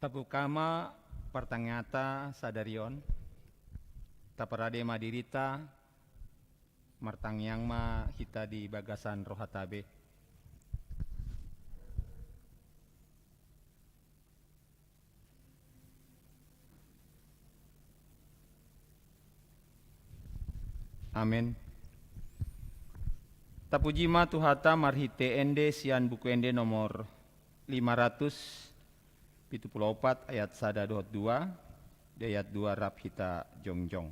Tapukama partangata sadarion taparade madirita martangyang ma hita di bagasan rohatabe. Amin. Tapujima tuhata marhite ende sian buku ende nomor 574 ayat 1-2 ayat 2 rap hita jongjong.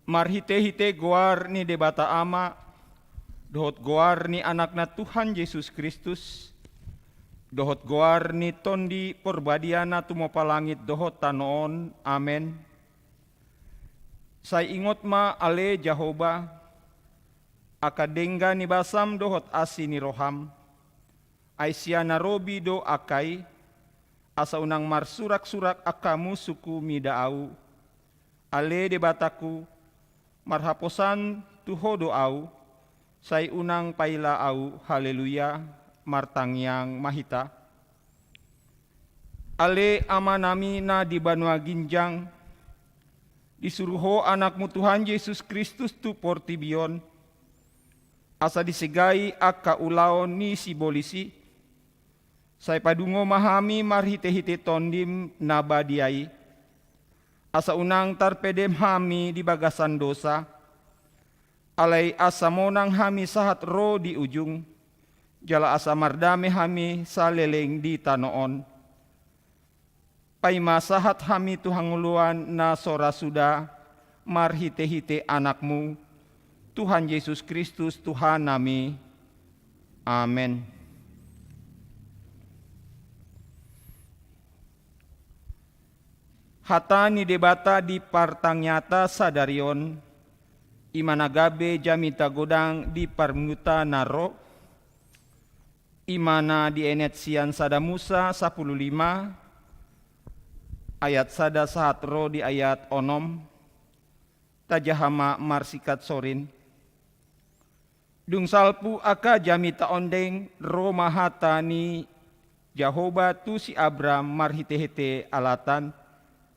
Marhite-hite goar ni debata ama, dohot goar ni anakna Tuhan Yesus Kristus, dohot goar ni tondi perbadiana tumopa langit dohot tanoon, amen. Sai ingot ma ale Jahoba, akadengga ni basam dohot asi ni roham, aisya narobi do akai, asa unang marsurak-surak akamu suku midaau, ale debataku, marhaposan tuho doau, sai unang paila au, haleluya, martangyang mahita. Ale amanami na di banua ginjang, disuruho anakmu Tuhan Yesus Kristus tu portibion, asa disegai akka ulaon ni si bolisi, sai padungo mahami marhite-hite tondim nabadiai, asa unang tarpedem hami di bagasan dosa, alai asa monang hami sahat ro di ujung, jala asa mardame hami saleleng di tanoon. Paima sahat hami tuhanguluan na sora suda, marhite-hite anakmu, Tuhan Yesus Kristus Tuhan nami. Amen. Hata ni debata di partangnyata sadarion, imanagabe jamita godang di parmuta naro, imana di enet sian sada Musa 15 ayat sada sahatro di ayat onom, tajahama marsikat sorin. Dung salpu aka jamita ondeng roma hata ni Jahoba tu si Abram marhite-hite alatan,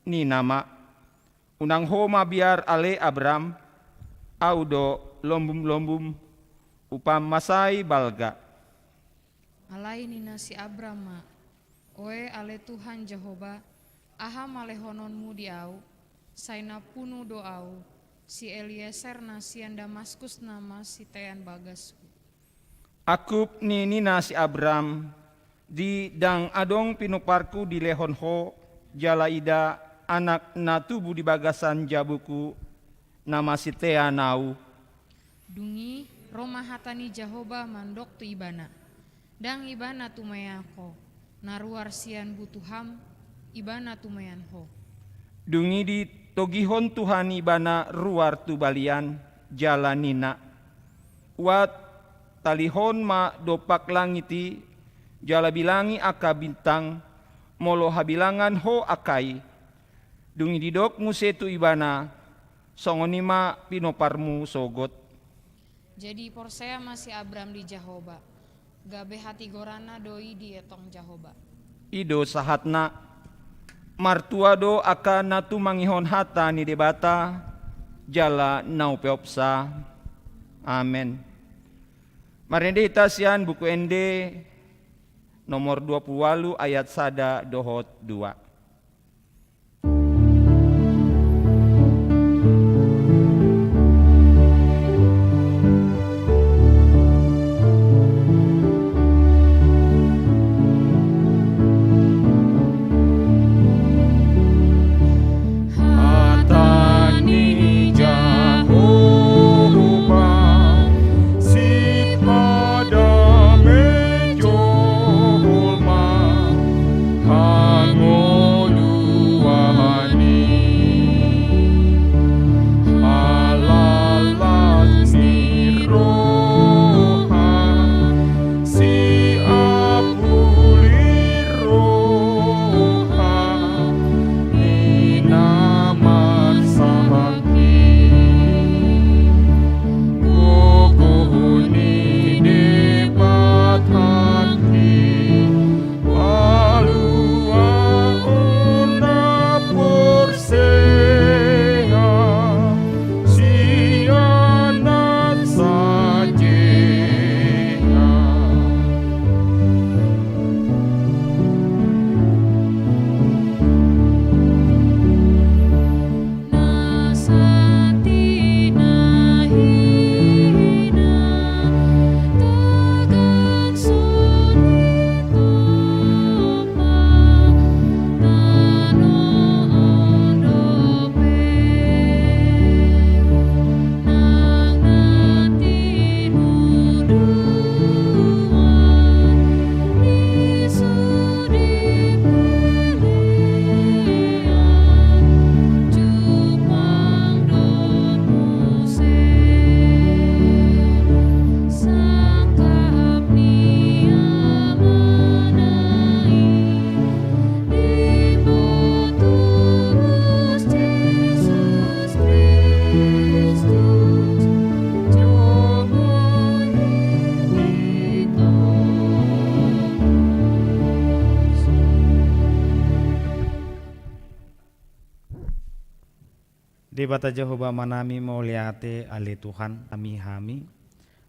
ni nama unang homa biar ale Abram audo lombum-lombum upam masai balga. Alai nina si Abrama, oe ale Tuhan Jehoba, aha malehononmu diau, saina punu doau, si Eliezer nasian Damaskus nama si tean bagasku. Akup ni nina si Abram, di dang adong pinuparku di lehonho, jala ida anak na tubuh di bagasan jabuku, nama si teanau. Dungi Roma hatani Jehoba mandok tu ibana, dang ibana tumayako, naruar sian butuham, ibana tumayanho. Dungi di togihon Tuhan ibana ruar tu balian, jalanina. Wat talihon ma dopak langiti, jala bilangi aka bintang, molo habilangan ho akai, dungi didok musetu ibana, songonima pinoparmu sogot. Jadi porsea masih Abram di Jahoba. Gabe hati gorana doi di etong Jahoba. Ido sahatna martua do akan natu mangihon hata ni debata jala nau peopsa. Amen. Marende itasian buku ende nomor 28 ayat 1 dohot 2. Di bata Jehovah manami mau liate ale Tuhan hami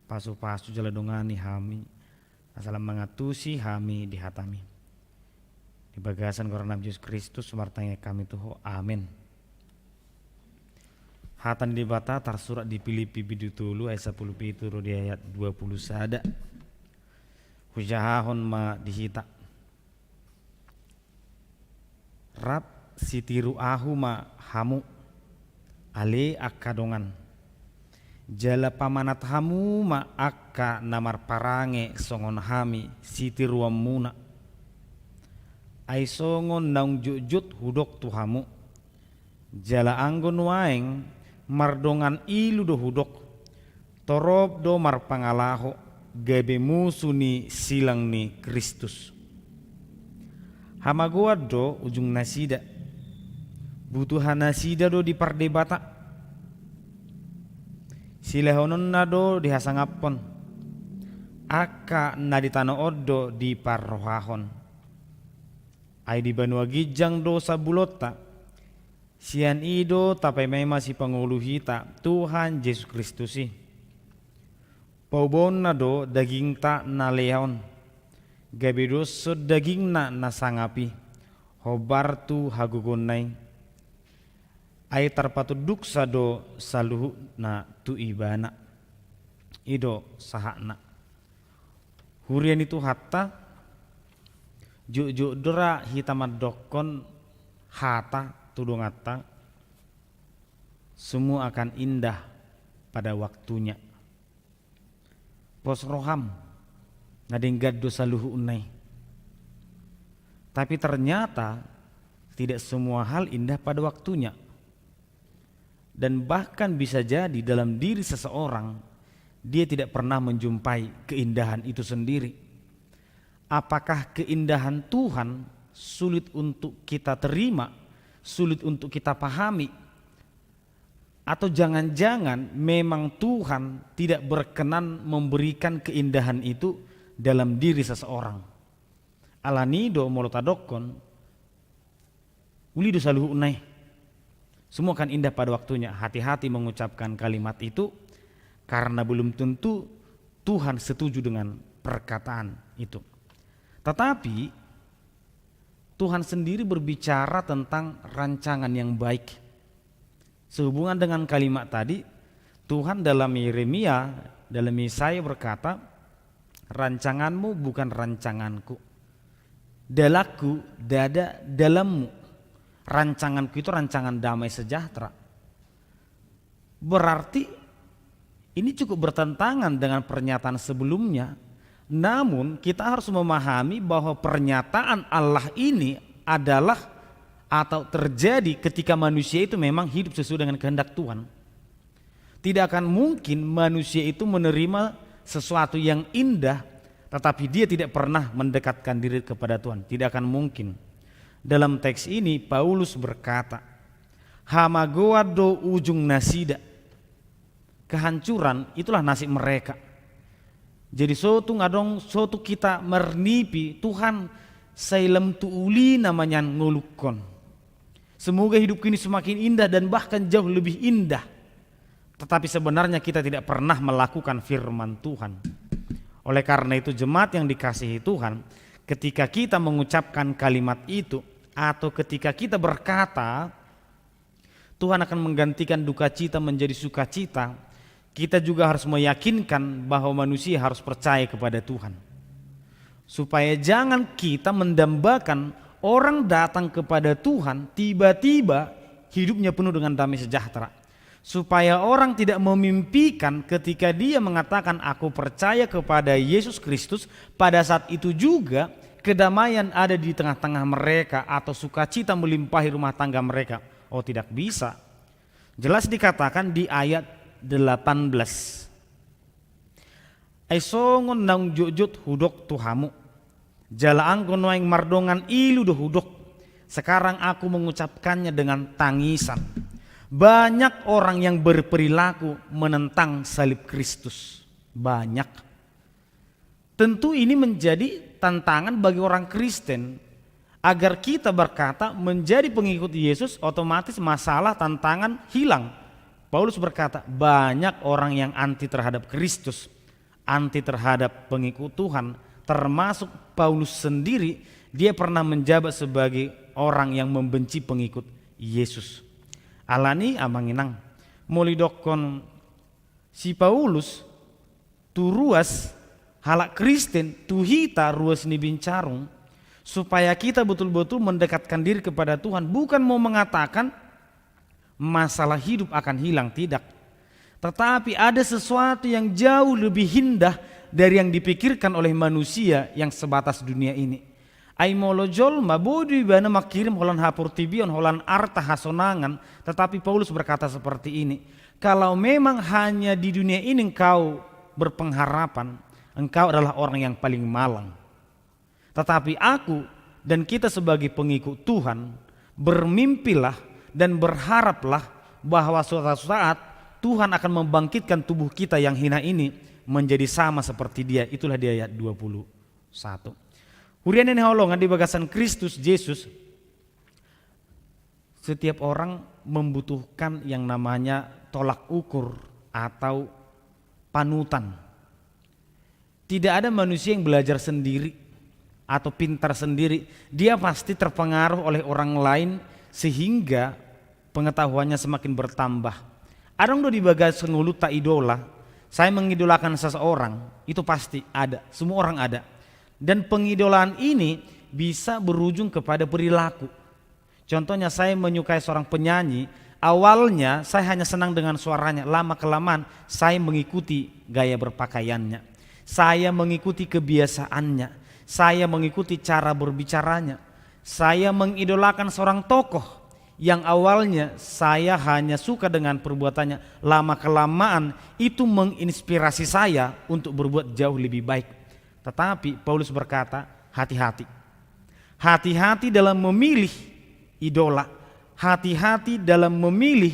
pasu-pasu jala dongani hami asalam mengatusi hami di hatami di bagasan korona Yesus Kristus martanya kami tuh amin. Hatan di bata tersurat di Filipi bidutulu ayat 10 pituru di ayat 20 sada hujahahon ma dihita rap sitiru ahu ma hamu ale akka dongan jala pamanat hamu ma akka namar parange songon hami sitiruam muna ai songon naung jujut hudok tu hamu jala anggon waeng mardongan ilu do hudok torob do mar pangalaho gabe musu ni silang ni Kristus hamagoad do ujung nasida butuhan nasida do di pardebata silehonon na do di hasangapon aka na di tanah odo di parrohahon ay di banua gijang do sa bulota sian ido tapay may si panguluhita Tuhan Yesus Kristusi paubon na do daging ta na leon gabi do so daging na nasangapi hobar tu hagugunay ay tarpatuduk sa do saluhu na tu ibana ido sahana hurian itu hatta juk dora hitamad dokon hata tudung hatta semua akan indah pada waktunya pos roham nadinggad do saluhu unay tapi ternyata tidak semua hal indah pada waktunya. Dan bahkan bisa jadi dalam diri seseorang dia tidak pernah menjumpai keindahan itu sendiri. Apakah keindahan Tuhan sulit untuk kita terima, sulit untuk kita pahami, Atau jangan-jangan memang Tuhan tidak berkenan memberikan keindahan itu dalam diri seseorang. Alanido molotadokon, ulido saluhu unai. Semua akan indah pada waktunya. Hati-hati mengucapkan kalimat itu, karena belum tentu Tuhan setuju dengan perkataan itu. Tetapi Tuhan sendiri berbicara tentang rancangan yang baik. Sehubungan dengan kalimat tadi, Tuhan dalam Yeremia, dalam Yesaya berkata, rancanganmu bukan rancanganku, dalaku dada dalammu. Rancanganku itu rancangan damai sejahtera. Berarti ini cukup bertentangan dengan pernyataan sebelumnya. Namun kita harus memahami bahwa pernyataan Allah ini adalah atau terjadi ketika manusia itu memang hidup sesuai dengan kehendak Tuhan. Tidak akan mungkin manusia itu menerima sesuatu yang indah tetapi dia tidak pernah mendekatkan diri kepada Tuhan. Tidak akan mungkin. Dalam teks ini Paulus berkata, hamagoa do ujung nasida. Kehancuran itulah nasib mereka. Jadi suatu kita mernipi Tuhan sailem tuuli namanya ngulukon. Semoga hidup ini semakin indah dan bahkan jauh lebih indah. Tetapi sebenarnya kita tidak pernah melakukan firman Tuhan. Oleh karena itu jemaat yang dikasihi Tuhan, ketika kita mengucapkan kalimat itu atau ketika kita berkata Tuhan akan menggantikan duka cita menjadi sukacita, kita juga harus meyakinkan bahwa manusia harus percaya kepada Tuhan. Supaya jangan kita mendambakan orang datang kepada Tuhan tiba-tiba hidupnya penuh dengan damai sejahtera. Supaya orang tidak memimpikan ketika dia mengatakan aku percaya kepada Yesus Kristus, pada saat itu juga kedamaian ada di tengah-tengah mereka atau sukacita melimpahi rumah tangga mereka. Oh, tidak bisa. Jelas dikatakan di ayat 18. Aisongon nang jujut hudok tuhamu. Jalaang konoeng mardongan ilu do hudok. Sekarang aku mengucapkannya dengan tangisan. Banyak orang yang berperilaku menentang salib Kristus. Banyak. Tentu ini menjadi tantangan bagi orang Kristen. Agar kita berkata menjadi pengikut Yesus, otomatis masalah tantangan hilang. Paulus berkata banyak orang yang anti terhadap Kristus, anti terhadap pengikut Tuhan. Termasuk Paulus sendiri, dia pernah menjabat sebagai orang yang membenci pengikut Yesus. Alani amanginang molidokon si Paulus tu ruas halak Kristen tu hita ruas ni bincarung, supaya kita betul-betul mendekatkan diri kepada Tuhan, bukan mau mengatakan masalah hidup akan hilang, tidak. Tetapi ada sesuatu yang jauh lebih indah dari yang dipikirkan oleh manusia yang sebatas dunia ini. Ai molojol mabodu ibana makirim holan hapurtibion holan arta hasonangan, tetapi Paulus berkata seperti ini, kalau memang hanya di dunia ini engkau berpengharapan, engkau adalah orang yang paling malang. Tetapi aku dan kita sebagai pengikut Tuhan bermimpilah dan berharaplah bahwa suatu saat Tuhan akan membangkitkan tubuh kita yang hina ini menjadi sama seperti dia. Itulah di ayat 21. Hurian ini holongan di bagasan Kristus Yesus. Setiap orang membutuhkan yang namanya tolak ukur atau panutan. Tidak ada manusia yang belajar sendiri atau pintar sendiri. Dia pasti terpengaruh oleh orang lain sehingga pengetahuannya semakin bertambah. Adong do di bagasan nguluta idola. Saya mengidolakan seseorang, itu pasti ada. Semua orang ada. Dan pengidolaan ini bisa berujung kepada perilaku. Contohnya saya menyukai seorang penyanyi, awalnya saya hanya senang dengan suaranya, lama kelamaan saya mengikuti gaya berpakaiannya, saya mengikuti kebiasaannya, saya mengikuti cara berbicaranya, saya mengidolakan seorang tokoh yang awalnya saya hanya suka dengan perbuatannya, lama kelamaan itu menginspirasi saya untuk berbuat jauh lebih baik. Tetapi Paulus berkata, hati-hati. Hati-hati dalam memilih idola. Hati-hati dalam memilih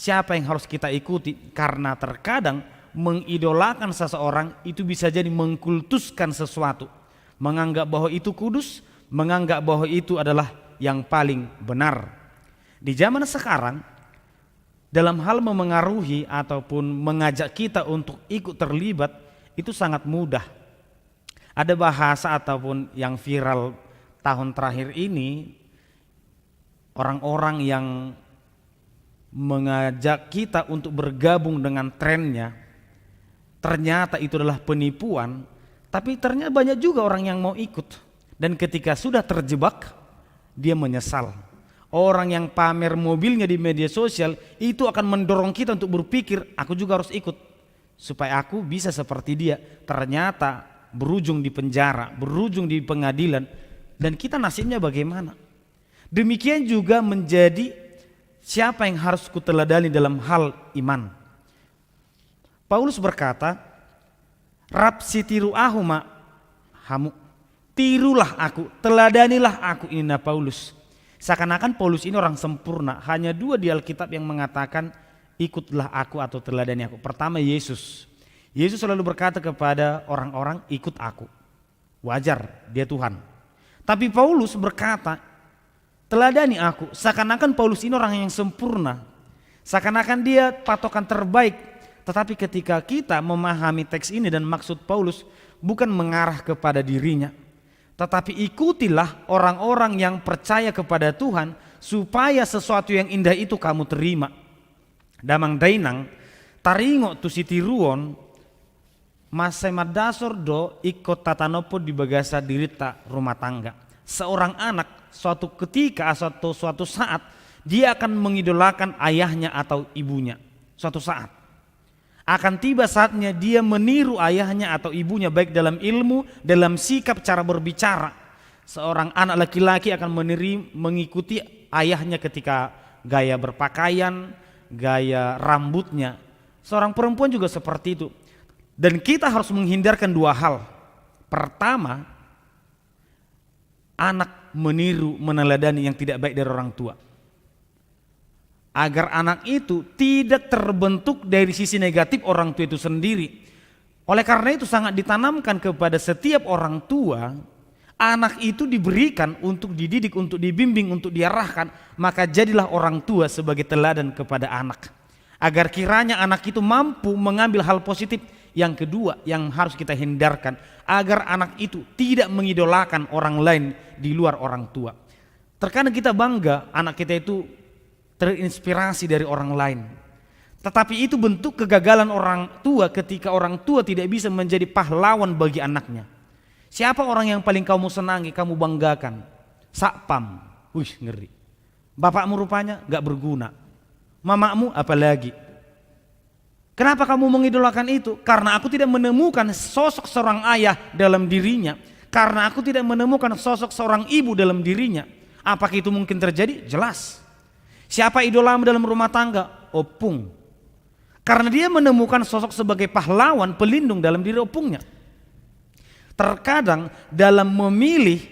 siapa yang harus kita ikuti, karena terkadang mengidolakan seseorang itu bisa jadi mengkultuskan sesuatu, menganggap bahwa itu kudus, menganggap bahwa itu adalah yang paling benar. Di zaman sekarang, dalam hal memengaruhi ataupun mengajak kita untuk ikut terlibat itu sangat mudah. Ada bahasa ataupun yang viral tahun terakhir ini, orang-orang yang mengajak kita untuk bergabung dengan trennya, ternyata itu adalah penipuan. Tapi ternyata banyak juga orang yang mau ikut, dan ketika sudah terjebak dia menyesal. Orang yang pamer mobilnya di media sosial itu akan mendorong kita untuk berpikir, aku juga harus ikut supaya aku bisa seperti dia. Ternyata berujung di penjara, berujung di pengadilan, dan kita nasibnya bagaimana? Demikian juga menjadi siapa yang harus kuteladani dalam hal iman. Paulus berkata, Rab sitiru ahuma hamu, tirulah aku, teladanilah aku. Ini Paulus. Seakan-akan Paulus ini orang sempurna. Hanya dua di Alkitab yang mengatakan ikutlah aku atau teladani aku. Pertama Yesus. Yesus selalu berkata kepada orang-orang, ikut aku. Wajar, dia Tuhan. Tapi Paulus berkata, teladani aku. Seakan-akan Paulus ini orang yang sempurna. Seakan-akan dia patokan terbaik. Tetapi ketika kita memahami teks ini dan maksud Paulus bukan mengarah kepada dirinya, tetapi ikutilah orang-orang yang percaya kepada Tuhan supaya sesuatu yang indah itu kamu terima. Damang dainang taringo tu sitiruon masemadasor do ikut tatanopo di bagasa dirita rumah tangga. Seorang anak suatu ketika atau suatu saat dia akan mengidolakan ayahnya atau ibunya. Suatu saat akan tiba saatnya dia meniru ayahnya atau ibunya, baik dalam ilmu, dalam sikap, cara berbicara. Seorang anak laki-laki akan mengikuti ayahnya ketika gaya berpakaian, gaya rambutnya. Seorang perempuan juga seperti itu. Dan kita harus menghindarkan dua hal. Pertama, anak meniru, meneladani yang tidak baik dari orang tua, agar anak itu tidak terbentuk dari sisi negatif orang tua itu sendiri. Oleh karena itu sangat ditanamkan kepada setiap orang tua, anak itu diberikan untuk dididik, untuk dibimbing, untuk diarahkan. Maka jadilah orang tua sebagai teladan kepada anak, agar kiranya anak itu mampu mengambil hal positif. Yang kedua yang harus kita hindarkan, agar anak itu tidak mengidolakan orang lain di luar orang tua. Terkadang kita bangga anak kita itu terinspirasi dari orang lain, tetapi itu bentuk kegagalan orang tua ketika orang tua tidak bisa menjadi pahlawan bagi anaknya. Siapa orang yang paling kamu senangi, kamu banggakan? Sakpam, wih ngeri. Bapakmu rupanya gak berguna, mamamu apalagi. Kenapa kamu mengidolakan itu? Karena aku tidak menemukan sosok seorang ayah dalam dirinya, karena aku tidak menemukan sosok seorang ibu dalam dirinya. Apakah itu mungkin terjadi? Jelas. Siapa idolamu dalam rumah tangga? Opung. Karena dia menemukan sosok sebagai pahlawan, pelindung dalam diri opungnya. Terkadang dalam memilih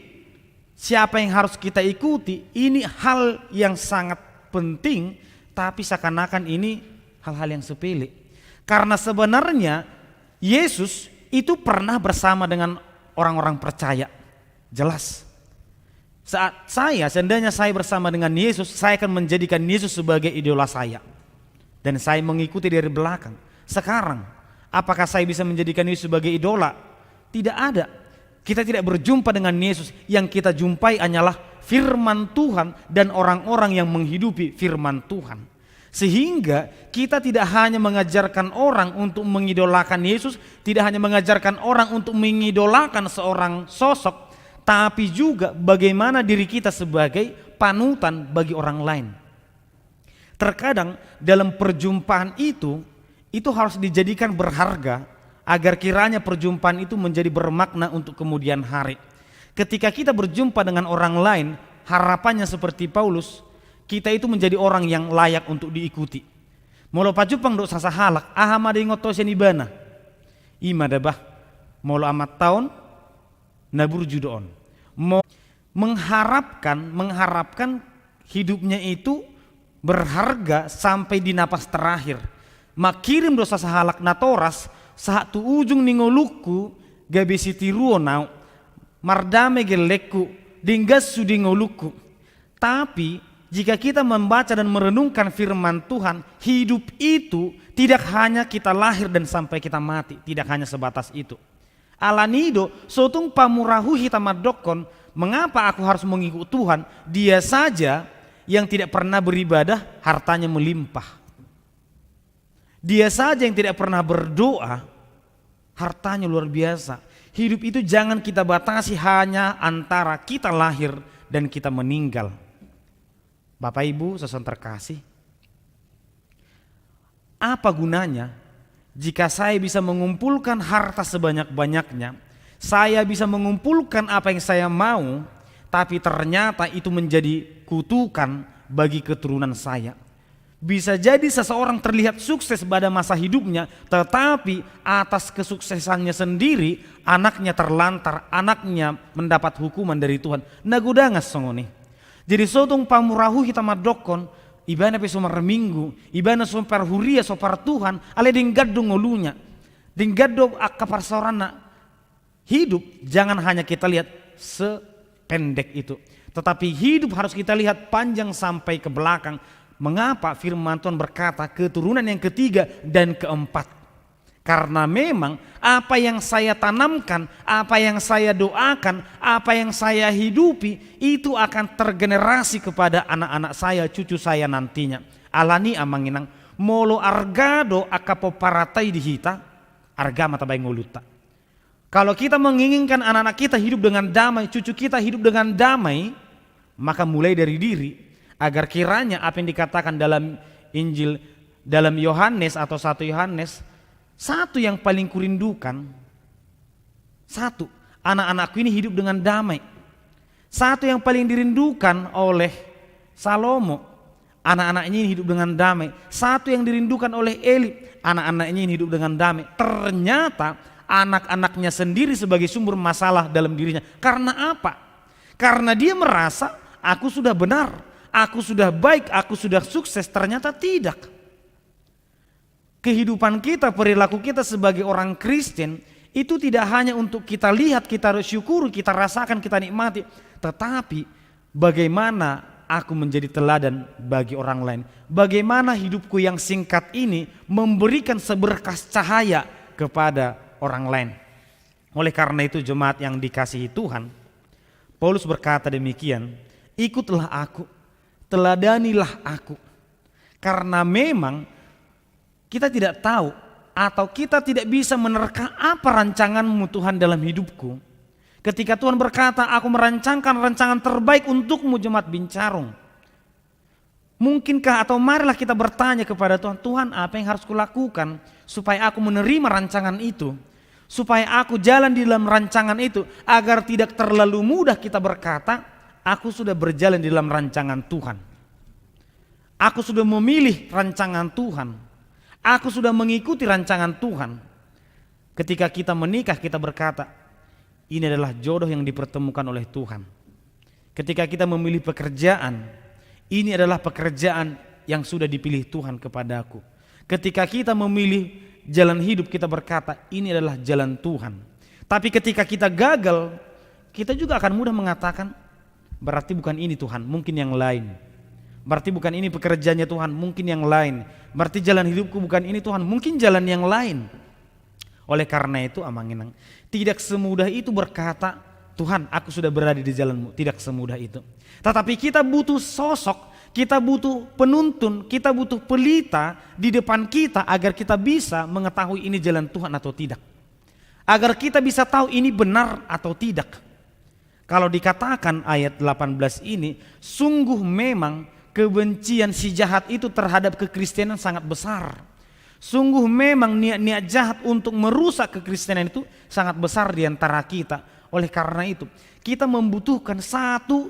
siapa yang harus kita ikuti, ini hal yang sangat penting, tapi seakan-akan ini hal-hal yang sepele. Karena sebenarnya Yesus itu pernah bersama dengan orang-orang percaya. Jelas. Saat seandainya saya bersama dengan Yesus, saya akan menjadikan Yesus sebagai idola saya. Dan saya mengikuti dari belakang. Sekarang, apakah saya bisa menjadikan Yesus sebagai idola? Tidak ada. Kita tidak berjumpa dengan Yesus. Yang kita jumpai hanyalah firman Tuhan dan orang-orang yang menghidupi firman Tuhan. Sehingga kita tidak hanya mengajarkan orang untuk mengidolakan Yesus, tidak hanya mengajarkan orang untuk mengidolakan seorang sosok, tapi juga bagaimana diri kita sebagai panutan bagi orang lain. Terkadang dalam perjumpaan itu harus dijadikan berharga, agar kiranya perjumpaan itu menjadi bermakna untuk kemudian hari. Ketika kita berjumpa dengan orang lain, harapannya seperti Paulus, kita itu menjadi orang yang layak untuk diikuti. Molo pajupang do sasa halak, ahama de ngotosen ibana. Ima dabah, molo amat tahun, nabur judoon. Mengharapkan hidupnya itu berharga sampai di napas terakhir. Mak kirim dosa sahalak natoras satu ujung ningoluku gabesi tiruo nau mardame gelekku dinggas sudi ngoluku. Tapi jika kita membaca dan merenungkan firman Tuhan, hidup itu tidak hanya kita lahir dan sampai kita mati, tidak hanya sebatas itu. Alanido sotung pamurahu hitamadokon, mengapa aku harus mengikut Tuhan? Dia saja yang tidak pernah beribadah hartanya melimpah. Dia saja yang tidak pernah berdoa hartanya luar biasa. Hidup itu jangan kita batasi hanya antara kita lahir dan kita meninggal. Bapak Ibu saudara terkasih, apa gunanya jika saya bisa mengumpulkan harta sebanyak-banyaknya, saya bisa mengumpulkan apa yang saya mau, tapi ternyata itu menjadi kutukan bagi keturunan saya. Bisa jadi seseorang terlihat sukses pada masa hidupnya, tetapi atas kesuksesannya sendiri anaknya terlantar, anaknya mendapat hukuman dari Tuhan. Nagudangas songoni. Jadi sotong pamurahu kita madokon, ibana pe sumar minggu, ibana sumper huria sopar Tuhan, ale dinggaddo ngolunya, dinggaddo akaparsorana. Hidup jangan hanya kita lihat sependek itu, tetapi hidup harus kita lihat panjang sampai ke belakang. Mengapa firman Tuhan berkata keturunan yang ketiga dan keempat? Karena memang apa yang saya tanamkan, apa yang saya doakan, apa yang saya hidupi itu akan tergenerasi kepada anak-anak saya, cucu saya nantinya. Alani amanginang molo argado akapo paratai dihita arga mata baing nguluta. Kalau kita menginginkan anak-anak kita hidup dengan damai, cucu kita hidup dengan damai, maka mulai dari diri, agar kiranya apa yang dikatakan dalam Injil dalam Yohanes atau 1 Yohanes, satu yang paling kurindukan, satu, anak-anakku ini hidup dengan damai. Satu yang paling dirindukan oleh Salomo, anak-anaknya ini hidup dengan damai. Satu yang dirindukan oleh Eli, anak-anaknya ini hidup dengan damai. Ternyata anak-anaknya sendiri sebagai sumber masalah dalam dirinya. Karena apa? Karena dia merasa aku sudah benar, aku sudah baik, aku sudah sukses. Ternyata tidak. Kehidupan kita, perilaku kita sebagai orang Kristen itu tidak hanya untuk kita lihat, kita syukuri, kita rasakan, kita nikmati, tetapi bagaimana aku menjadi teladan bagi orang lain. Bagaimana hidupku yang singkat ini memberikan seberkas cahaya kepada orang lain. Oleh karena itu jemaat yang dikasihi Tuhan, Paulus berkata demikian, ikutlah aku, teladanilah aku. Karena memang kita tidak tahu atau kita tidak bisa menerka apa rancanganmu Tuhan dalam hidupku. Ketika Tuhan berkata, aku merancangkan rancangan terbaik untukmu jemaat Bincarung. Mungkinkah atau marilah kita bertanya kepada Tuhan, Tuhan apa yang harus kulakukan supaya aku menerima rancangan itu. Supaya aku jalan di dalam rancangan itu, agar tidak terlalu mudah kita berkata, aku sudah berjalan di dalam rancangan Tuhan. Aku sudah memilih rancangan Tuhan. Aku sudah mengikuti rancangan Tuhan. Ketika kita menikah kita berkata, ini adalah jodoh yang dipertemukan oleh Tuhan. Ketika kita memilih pekerjaan, ini adalah pekerjaan yang sudah dipilih Tuhan kepadaku. Ketika kita memilih jalan hidup kita berkata, ini adalah jalan Tuhan. Tapi ketika kita gagal, kita juga akan mudah mengatakan, berarti bukan ini Tuhan, mungkin yang lain. Berarti bukan ini pekerjaannya Tuhan, mungkin yang lain. Berarti jalan hidupku bukan ini Tuhan, mungkin jalan yang lain. Oleh karena itu amanginang, tidak semudah itu berkata, Tuhan aku sudah berada di jalanmu. Tidak semudah itu. Tetapi kita butuh sosok, kita butuh penuntun, kita butuh pelita di depan kita agar kita bisa mengetahui ini jalan Tuhan atau tidak. Agar kita bisa tahu ini benar atau tidak. Kalau dikatakan ayat 18 ini, sungguh memang kebencian si jahat itu terhadap kekristenan sangat besar. Sungguh memang niat-niat jahat untuk merusak kekristenan itu sangat besar di antara kita. Oleh karena itu, kita membutuhkan satu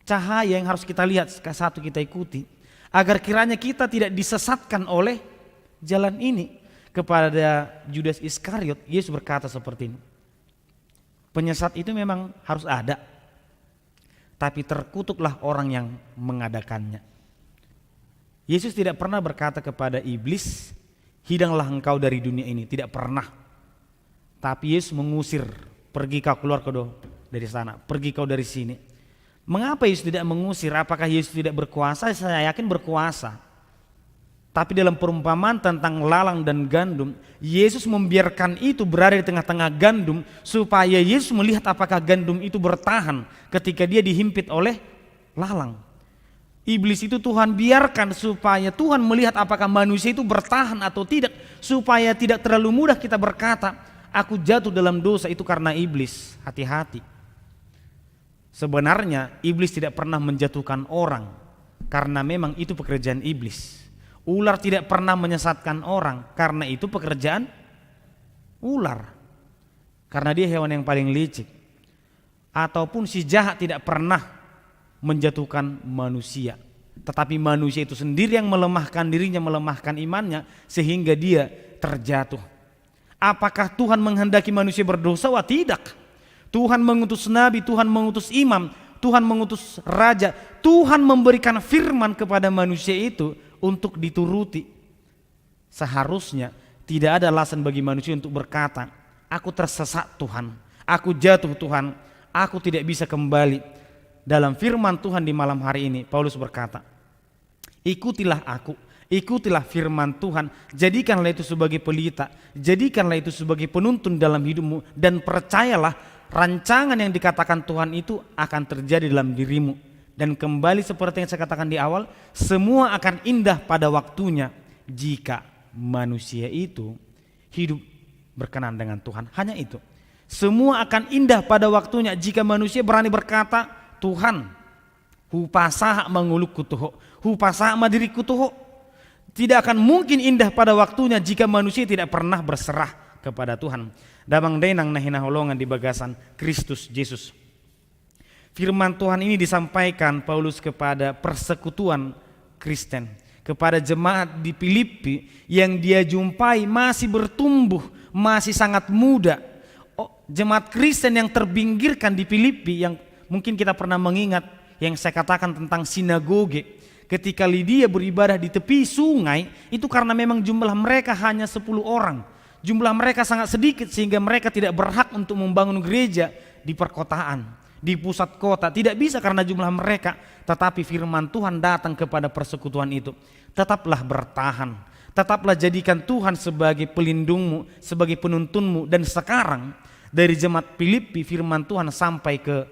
cahaya yang harus kita lihat, satu kita ikuti. Agar kiranya kita tidak disesatkan oleh jalan ini. Kepada Judas Iskariot, Yesus berkata seperti ini. Penyesat itu memang harus ada. Tapi terkutuklah orang yang mengadakannya. Yesus tidak pernah berkata kepada iblis, hidanglah engkau dari dunia ini, tidak pernah. Tapi Yesus mengusir, pergi kau keluar dari sana, pergi kau dari sini. Mengapa Yesus tidak mengusir? Apakah Yesus tidak berkuasa? Saya yakin berkuasa. Tapi dalam perumpamaan tentang lalang dan gandum, Yesus membiarkan itu berada di tengah-tengah gandum supaya Yesus melihat apakah gandum itu bertahan ketika dia dihimpit oleh lalang. Iblis itu Tuhan biarkan supaya Tuhan melihat apakah manusia itu bertahan atau tidak, supaya tidak terlalu mudah kita berkata, aku jatuh dalam dosa itu karena iblis. Hati-hati. Sebenarnya iblis tidak pernah menjatuhkan orang karena memang itu pekerjaan iblis. Ular tidak pernah menyesatkan orang karena itu pekerjaan ular. Karena dia hewan yang paling licik. Ataupun si jahat tidak pernah menjatuhkan manusia. Tetapi manusia itu sendiri yang melemahkan dirinya, melemahkan imannya sehingga dia terjatuh. Apakah Tuhan menghendaki manusia berdosa? Wah, tidak. Tuhan mengutus nabi, Tuhan mengutus imam, Tuhan mengutus raja. Tuhan memberikan firman kepada manusia itu untuk dituruti. Seharusnya tidak ada alasan bagi manusia untuk berkata, aku tersesat Tuhan, aku jatuh Tuhan, aku tidak bisa kembali. Dalam firman Tuhan di malam hari ini, Paulus berkata, ikutilah aku, ikutilah firman Tuhan, jadikanlah itu sebagai pelita, jadikanlah itu sebagai penuntun dalam hidupmu, dan percayalah rancangan yang dikatakan Tuhan itu akan terjadi dalam dirimu. Dan kembali seperti yang saya katakan di awal, semua akan indah pada waktunya jika manusia itu hidup berkenan dengan Tuhan. Hanya itu. Semua akan indah pada waktunya jika manusia berani berkata, Tuhan, hupasaha manguluk kutuho, hupasaha madiri kutuho. Tidak akan mungkin indah pada waktunya jika manusia tidak pernah berserah kepada Tuhan. Damang denang nahina holongan di bagasan Kristus Yesus. Firman Tuhan ini disampaikan Paulus kepada persekutuan Kristen, kepada jemaat di Filipi yang dia jumpai masih bertumbuh, masih sangat muda. Jemaat Kristen yang terpinggirkan di Filipi, yang mungkin kita pernah mengingat yang saya katakan tentang sinagoge. Ketika Lydia beribadah di tepi sungai, itu karena memang jumlah mereka hanya 10 orang. Jumlah mereka sangat sedikit sehingga mereka tidak berhak untuk membangun gereja di perkotaan, di pusat kota. Tidak bisa karena jumlah mereka. Tetapi firman Tuhan datang kepada persekutuan itu. Tetaplah bertahan, tetaplah jadikan Tuhan sebagai pelindungmu, sebagai penuntunmu. Dan sekarang dari jemaat Filipi firman Tuhan sampai ke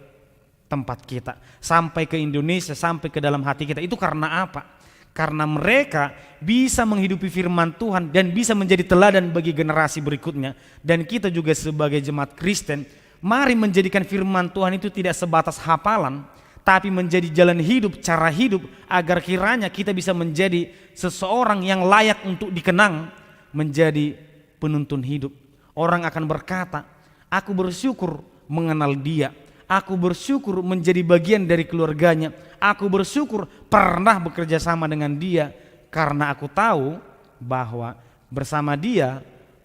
tempat kita, sampai ke Indonesia, sampai ke dalam hati kita. Itu karena apa? Karena mereka bisa menghidupi firman Tuhan dan bisa menjadi teladan bagi generasi berikutnya. Dan kita juga sebagai jemaat Kristen, mari menjadikan firman Tuhan itu tidak sebatas hafalan, tapi menjadi jalan hidup, cara hidup, agar kiranya kita bisa menjadi seseorang yang layak untuk dikenang, menjadi penuntun hidup. Orang akan berkata, aku bersyukur mengenal dia, aku bersyukur menjadi bagian dari keluarganya, aku bersyukur pernah bekerja sama dengan dia, karena aku tahu bahwa bersama dia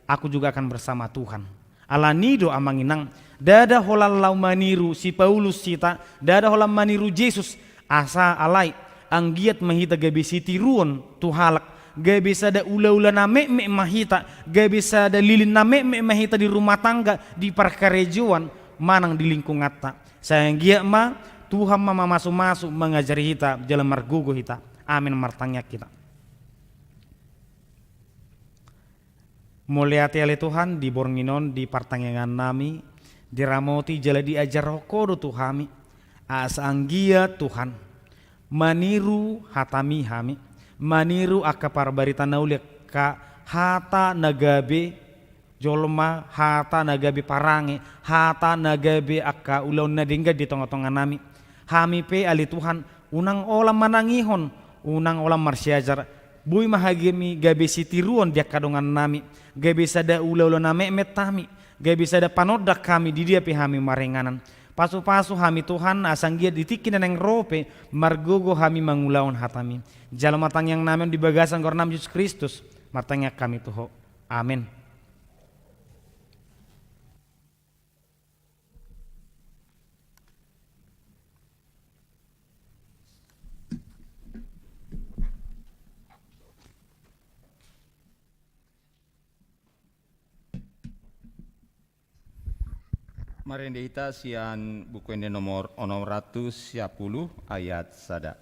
aku juga akan bersama Tuhan. Alanido amanginang dada holalau maniru si Paulus cita, dada holam maniru Yesus asa alai anggiat mahita gabe sitiruon tuhalak, gabe sada ula-ula name me mahita, gabe sada lilin name me mahita di rumah tangga, di parkarejuan manang di lingkungan ta. Sayang gia ma Tuhan mama masuk-masuk mengajari kita jalan margugo kita. Amin martanya kita. Mulia tiale Tuhan di bornginon di partangangan nami di ramoti jala diajar rokodo Tuhami asanggia Tuhan maniru hatami hami maniru akapar barita naulia ka hata nagabe jolma hata nagabe parange hata nagabe akka ulaun nadingga di tongah-tongah nami hami pe ali Tuhan unang olam manangihon unang olam marsiajar bui mahagimi gabe sitiruon dia kadongan nami gabe sada ula-ula name metami gabe sada panodak kami di dia pe hami marenganan pasu-pasu hami Tuhan asanggia ditikin neng rope margogo hami mangulaon hatami jalan matang yang namen di bagasan gornam Yesus Kristus matangnya kami tuho amin. Marende ita sian buku ende nomor 610 ayat sada.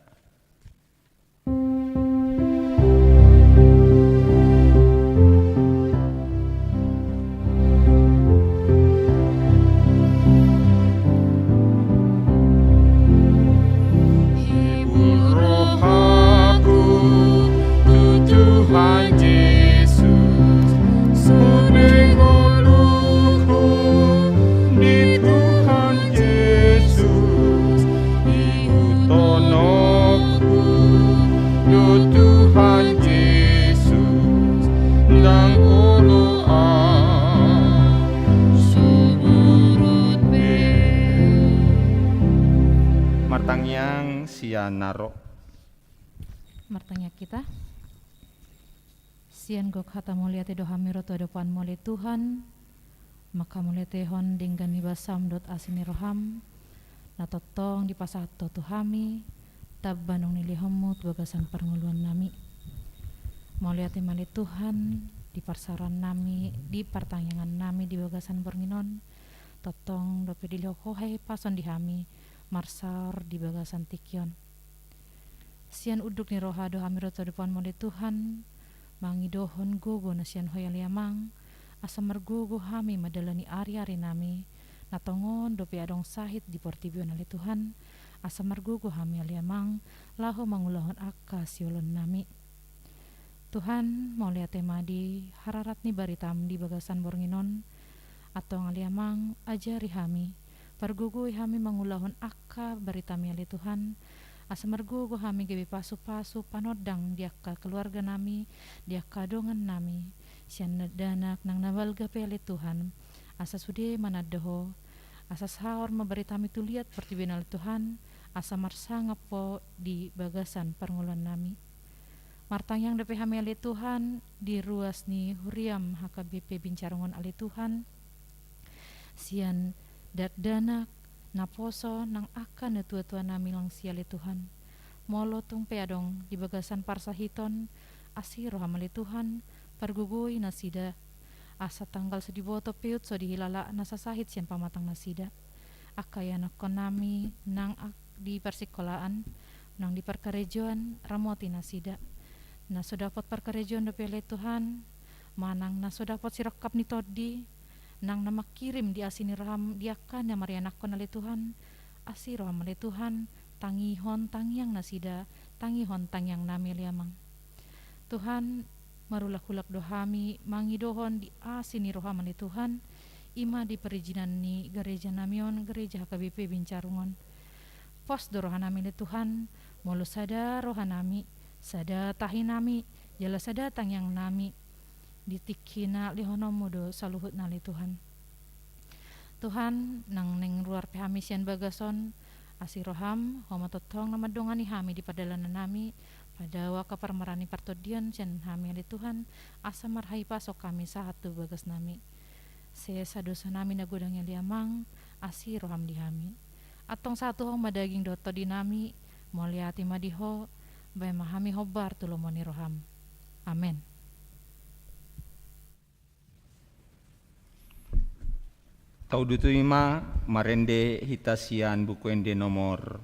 Martangyang sian naro. Martanya kita. Sian gok hata mulia te doha miro to depan mulia Tuhan. Maka mulia tehon dinggan nibasam dot asini roham. Natotong di pasah to tuhami. Tabbanong nilihomut bagasan pernguluan nami. Mulia te mali Tuhan di parsaran nami, di partangyangan nami di bagasan bornginon. Totong dope dilihokohai pason dihami. Marsar di bagasan tikyon. Sian uduk ni roha doha miroto depan mole Tuhan. Mangi dohon gogo na sian hoya liamang. Asa mergogo hami madalani ari-ari nami. Natongon dope adong sahit di portibyon ali Tuhan. Asa mergogo hami liamang. Laho mangulahon akka siolon nami. Tuhan mau lihat tema di hararat ni baritam di bagasan bornginon. Atau ngaliamang ajari hami. Pargugui hami mangulahon akka baritami ali Tuhan. Asa margugo hami gebi pasu-pasu panodang diaka keluarga nami, diaka dongan nami. Sian danak nang nabalga pe ali Tuhan. Asa sude manadeho. Asa sahor mabaritami tu lihat pertibin ali Tuhan. Asa marsangap po di bagasan pernguluan nami. Martangyang dape hami ali Tuhan di ruas ni huriam HKBP bincarongon ali Tuhan. Sian danak naposo nang akan tua-tua nami lang siali Tuhan. Molo tung peadong di bagasan parsahiton asiro hamali Tuhan pargugui nasida. Asa tanggal sediboto peut so dihilala nasasahit sian pamatang nasida. Akaya nakon nami nang di persikolaan nang di perkarejoan ramoti nasida. Naso dapat perkarejoan dopele Tuhan manang naso dapat sirakap ni todi. Nang namakirim di asini raham diakan yang marianakon ali Tuhan asiro hamali Tuhan tangihon tangyang nasida tangihon tangyang nami liamang Tuhan marulak-ulak dohami mangidohon di asini roham ali Tuhan ima di perizinan ni gereja namion gereja HKBP bincarungon pos dorohan nami li Tuhan molo sada rohanami sada tahinami jala sada tangyang nami ditikina lihono mudo saluhut nali Tuhan. Tuhan nang neng luar pehami sian bagason asiroham homa totong namadongani hami di padalanan nami pada waka parmarani partodion sian hami ali Tuhan asa marhai pasok kami satu bagas nami. Sesa dosa nami nagodang liamang asiroham di hami. Atong satu homa daging doto di nami moliati madiho bay mahami hobar tulomoni roham. Amen. Taudutu ima marende hitasian buku ende nomor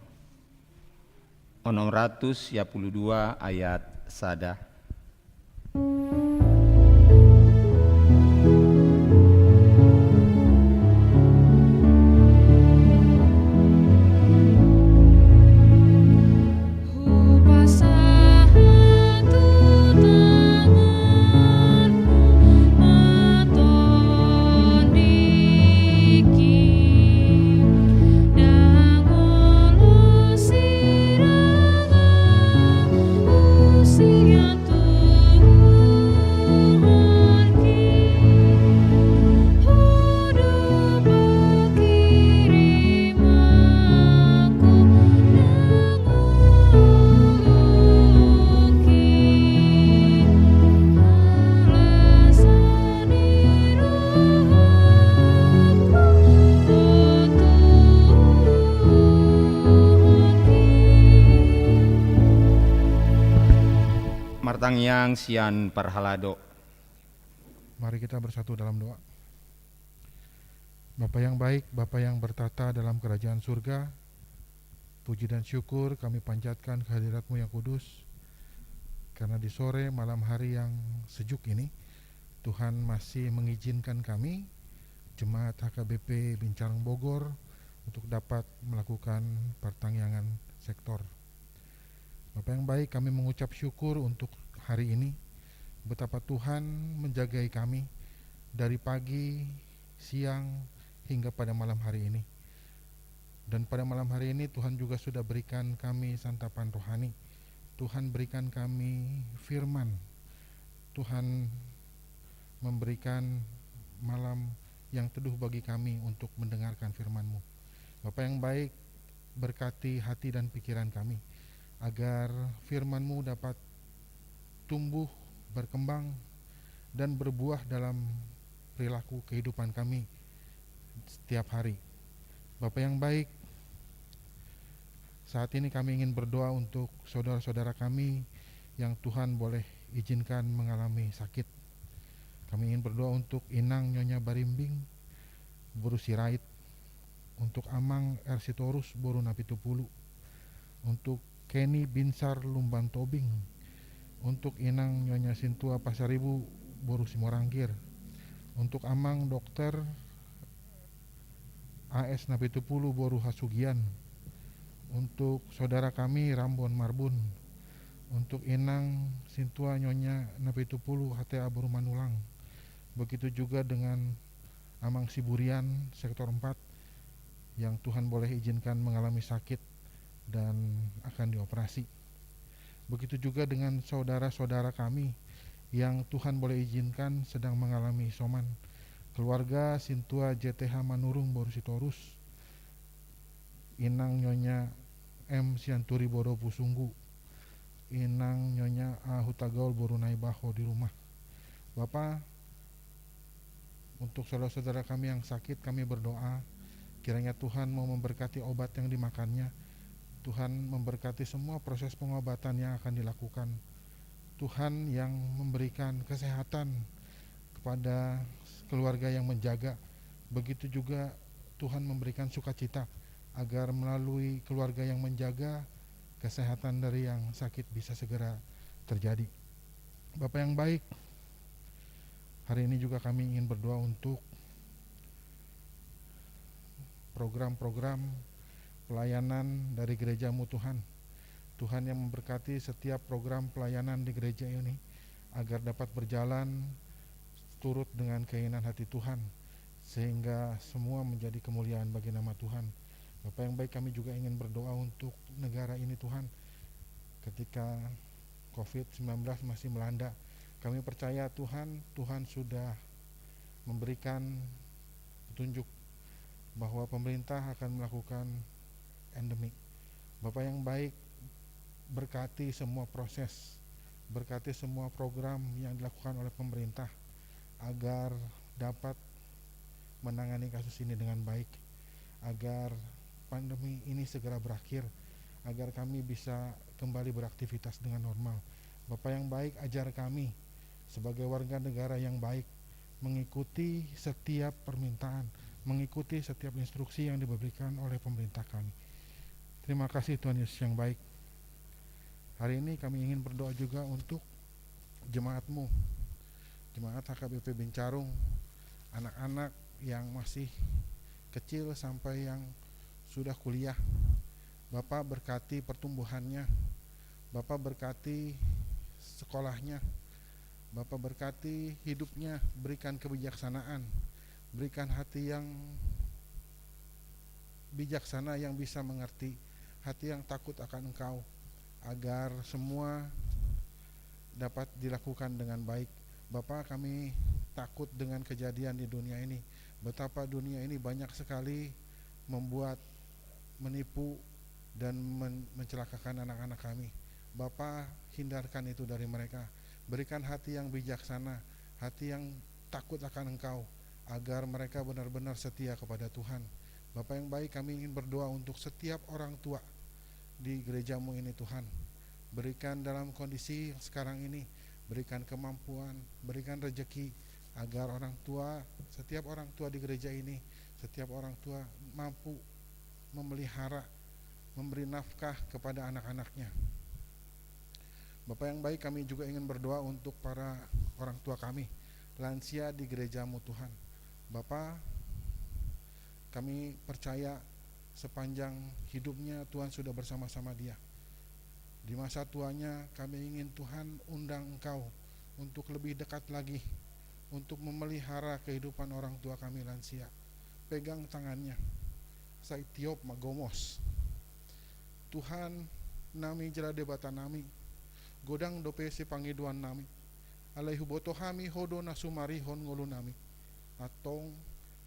612 ayat sada. Martangyang sian parhalado. Mari kita bersatu dalam doa. Bapa yang baik, Bapa yang bertata dalam kerajaan surga, puji dan syukur kami panjatkan kehadirat-Mu yang kudus, karena di sore malam hari yang sejuk ini, Tuhan masih mengizinkan kami, Jemaat HKBP Bincarong Bogor, untuk dapat melakukan pertangyangan sektor. Bapa yang baik, kami mengucap syukur untuk hari ini, betapa Tuhan menjagai kami dari pagi, siang, hingga pada malam hari ini. Dan pada malam hari ini Tuhan juga sudah berikan kami santapan rohani. Tuhan berikan kami firman. Tuhan memberikan malam yang teduh bagi kami untuk mendengarkan firman-Mu. Bapa yang baik, berkati hati dan pikiran kami, agar firman-Mu dapat tumbuh, berkembang, dan berbuah dalam perilaku kehidupan kami setiap hari. Bapa yang baik, saat ini kami ingin berdoa untuk saudara-saudara kami yang Tuhan boleh izinkan mengalami sakit. Kami ingin berdoa untuk Inang Nyonya Barimbing, Boru Sirait, untuk Amang Ersitorus Boru Napitupulu, untuk Kenny Binsar Lumban Tobing, untuk Inang Nyonya Sintua Pasaribu Boru Simorangkir, untuk Amang Dokter AS Napitupulu Boru Hasugian, untuk saudara kami Rambon Marbun, untuk Inang Sintua Nyonya Napitupulu HTA Boru Manulang. Begitu juga dengan Amang Siburian sektor 4 yang Tuhan boleh izinkan mengalami sakit dan akan dioperasi. Begitu juga dengan saudara-saudara kami yang Tuhan boleh izinkan sedang mengalami isoman. Keluarga Sintua JTH Manurung Boru Sitorus, Inang Nyonya M Sianturi Boru Pusunggu, Inang Nyonya A Hutagaul Boru Naibaho di rumah. Bapak, untuk saudara-saudara kami yang sakit, kami berdoa kiranya Tuhan mau memberkati obat yang dimakannya. Tuhan memberkati semua proses pengobatan yang akan dilakukan. Tuhan yang memberikan kesehatan kepada keluarga yang menjaga. Begitu juga Tuhan memberikan sukacita agar melalui keluarga yang menjaga, kesehatan dari yang sakit bisa segera terjadi. Bapak yang baik, hari ini juga kami ingin berdoa untuk program-program pelayanan dari gereja-Mu Tuhan. Tuhan yang memberkati setiap program pelayanan di gereja ini agar dapat berjalan turut dengan keinginan hati Tuhan, sehingga semua menjadi kemuliaan bagi nama Tuhan. Bapak yang baik, kami juga ingin berdoa untuk negara ini Tuhan. Ketika COVID-19 masih melanda, kami percaya Tuhan sudah memberikan petunjuk bahwa pemerintah akan melakukan endemik. Bapak yang baik, berkati semua proses, berkati semua program yang dilakukan oleh pemerintah agar dapat menangani kasus ini dengan baik, agar pandemi ini segera berakhir, agar kami bisa kembali beraktivitas dengan normal. Bapak yang baik, ajar kami sebagai warga negara yang baik mengikuti setiap permintaan, mengikuti setiap instruksi yang diberikan oleh pemerintah kami. Terima kasih Tuhan Yesus yang baik. Hari ini kami ingin berdoa juga untuk jemaat-Mu, jemaat HKBP Bincarong, anak-anak yang masih kecil sampai yang sudah kuliah. Bapak berkati pertumbuhannya, Bapak berkati sekolahnya, Bapak berkati hidupnya, berikan kebijaksanaan, berikan hati yang bijaksana yang bisa mengerti, hati yang takut akan Engkau, agar semua dapat dilakukan dengan baik. Bapak, kami takut dengan kejadian di dunia ini, betapa dunia ini banyak sekali membuat, menipu dan mencelakakan anak-anak kami. Bapak, hindarkan itu dari mereka, berikan hati yang bijaksana, hati yang takut akan Engkau, agar mereka benar-benar setia kepada Tuhan. Bapak yang baik, kami ingin berdoa untuk setiap orang tua di gereja-Mu ini Tuhan. Berikan dalam kondisi sekarang ini, berikan kemampuan, berikan rezeki, agar orang tua, setiap orang tua di gereja ini setiap orang tua mampu memelihara, memberi nafkah kepada anak-anaknya. Bapak yang baik, kami juga ingin berdoa untuk para orang tua kami, lansia di gereja-Mu Tuhan. Bapak, kami percaya sepanjang hidupnya Tuhan sudah bersama-sama dia. Di masa tuanya kami ingin Tuhan undang Engkau untuk lebih dekat lagi, untuk memelihara kehidupan orang tua kami lansia. Pegang tangannya, saya tiup magomos. Tuhan, nami jela debata nami, godang dope si pangiduan nami, alai huboto hami hodo nasumarihon ngulu nami, atong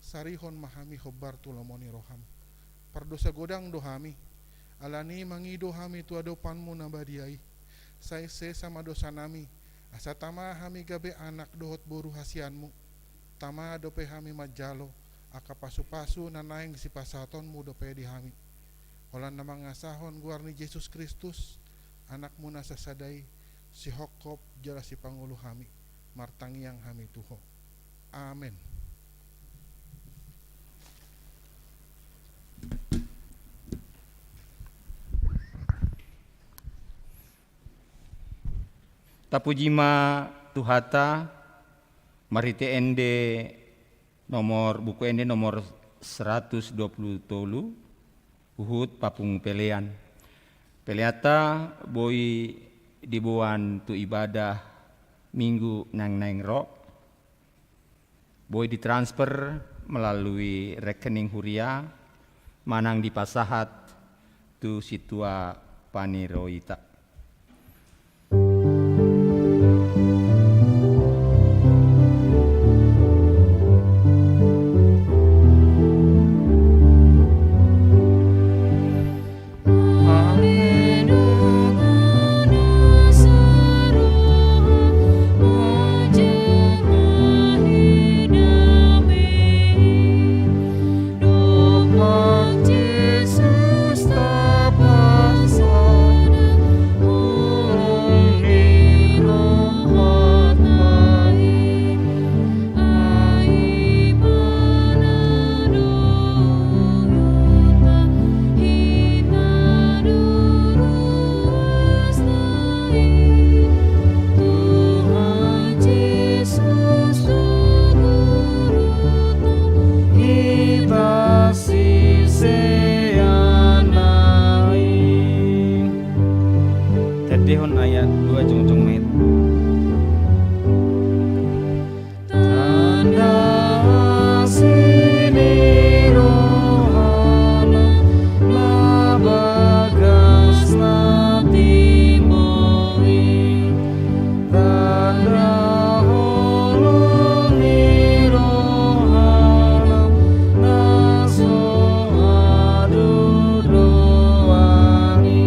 sarihon mahami hobar tulomoni roham. Pardosa godang dohami, alani mangido hami tuadopanmu nabadiai, saya sama dosa nami, asa tama hami gabe anak dohot boru hasianmu, tama dope hami majalo, aka pasu-pasu nanaing si pasatonmu dope di hami. Olan namang ngasahon guarni Yesus Kristus, anakmu nasa sadai, si hokop jala si pangulu hami, martangiang hami tuho. Amin. Tapujima Tuhata Marite Ende nomor buku Ende nomor 120 tolu Uhud Papung Pelean. Peleata boi dibuan tu ibadah minggu nang ro. Boi ditransfer melalui rekening huria manang dipasahat tu situa paniroita. Dehon ayat 2 jongjong met. Tanda sini rohana na bagas na timoi, tanda holong ni rohana na sohadu doangi.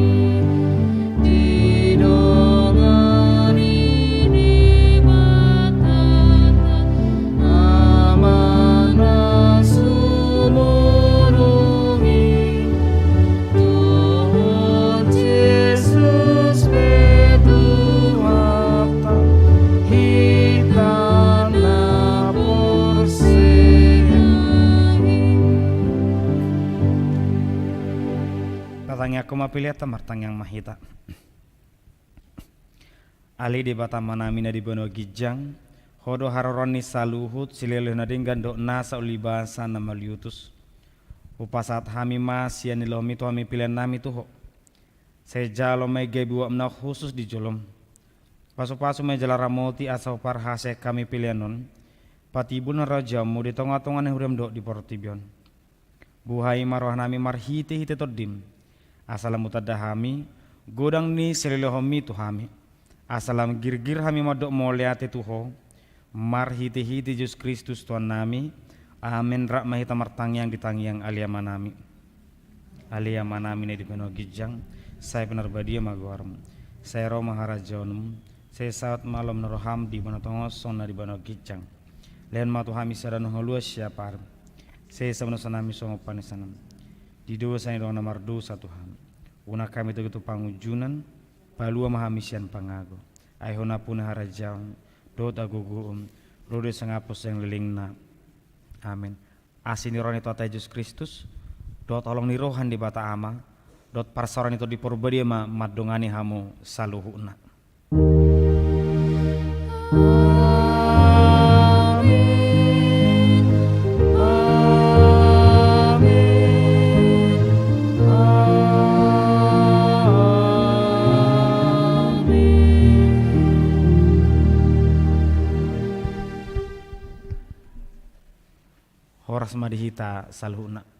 Tatangnya aku mapilih tamartang yang mahita. Ali di bata manamina di bano gijang, hodo haroroni saluhut silele nadinggan do nasa ulibasa nama liutus. Upasat hami mas yang nilomi tu hami pilihan nami tuho. Sejalo may gebiwa mna khusus di jolom. Pasu-pasu may jala ramoti asau parhase kami pilihanon. Patibun rajamu di tonga-tongan hurem do di portibion. Buhai marwah nami marhite-hite todim. Asalam mutadahami godang ni selilohomi tu hami. Asalam girgir hami madok moleate tuho. Marhite-hite Yesus Kristus Tuhan nami. Amin rak mahita martangyang ditangyang aliamanami. Aliamanami ne di peno gijang. Saya benar badia magwarm. Saya roh maharajonum. Saya saat malam naroham di mana tongos sona di bano gijang. Len matu hami sadano holua siapar. Saya sabno sanami songo panisanam. Di doa saya doa nomor dosa Tuhan. Una kami tu pangujunan. Palua mahamisian pangago. Aihona pun harajaun. Dota guguum. Rode sangapos yang lelingna. Amin. asiniron itu ata Yesus Kristus, dot tolong nirohan di bata ama, dot parsoran itu dipurbadia ma madongani hamu saluhuna. Horas madihita saluhuna.